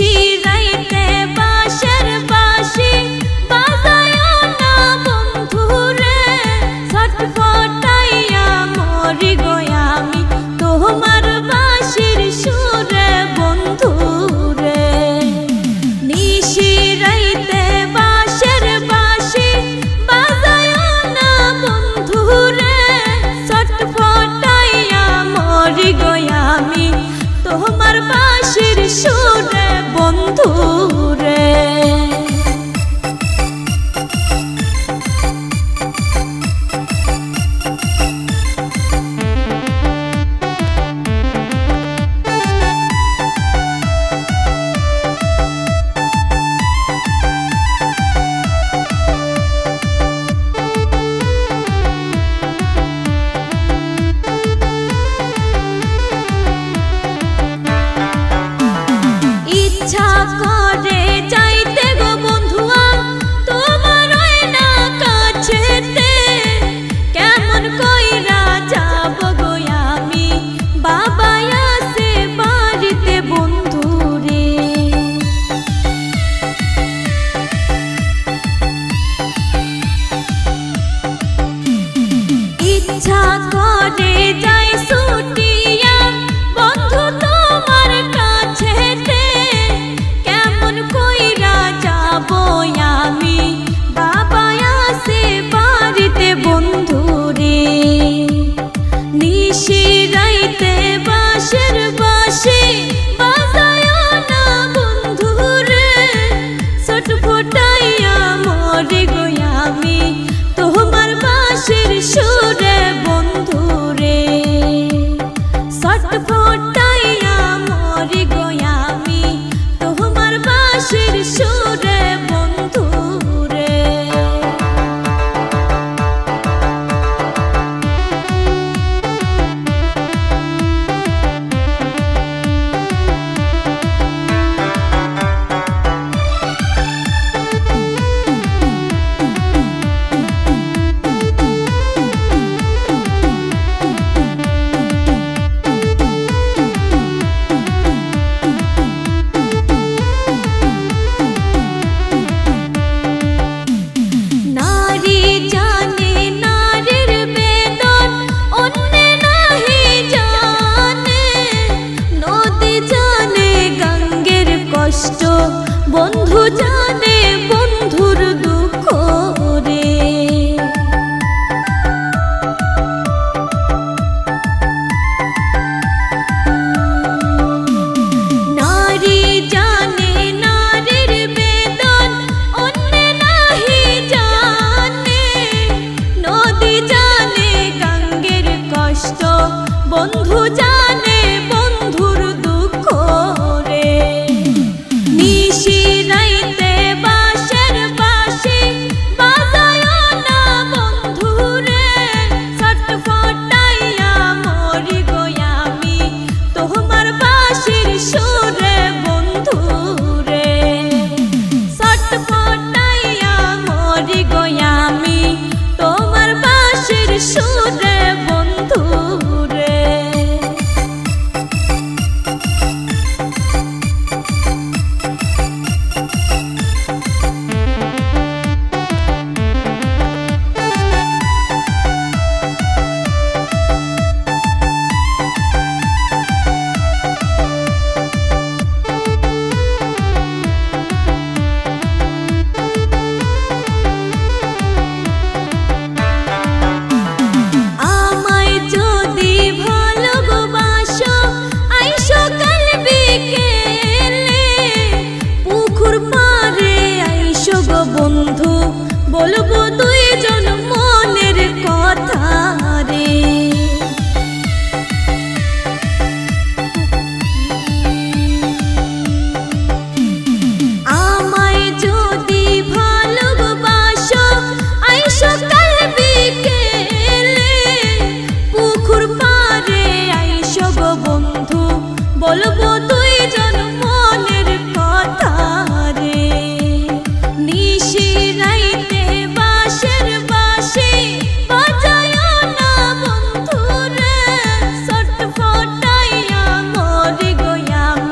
নিশিরাইতে বাঁশের বাঁশি বাজায়ও না বন্ধুরে, ছটফটাইয়া মরি গো আমি তোমার বাঁশির সুরে বন্ধুরে। নিশিরাইতে বাঁশের বাঁশি বাজায়ও না বন্ধুরে, ছটফটাইয়া মরি গো আমি তোমার বাঁশির সুরে বন্ধুরে। ইচ্ছা করে যাইতে গো বন্ধুয়া তোমার ওই না কাছেতে, কেমন কইরা যাব গো আমি বাবা আছে বাড়িতে বন্ধুরে। ইচ্ছা করে যাই ছুটিয়া বন্ধু তোমার কাছেতে, কেমন কইরা যাব আমি বাবা আছে বাড়িতে বন্ধুরে। নিশিরাইতে বাঁশের বাঁশি বাজায়ও না বন্ধুরে, ছটফটাইয়া মরি গো আমি তোমার বাঁশির সুরে বন্ধুরে। ছটফটাইয়া মরি গো আমি তোমার বাঁশির সুরে বন্ধুরে। নারী জানে নারীর বেদন, অন্যে নাহি জানে। নদী জানে গঙ্গের কষ্ট, বন্ধু জানে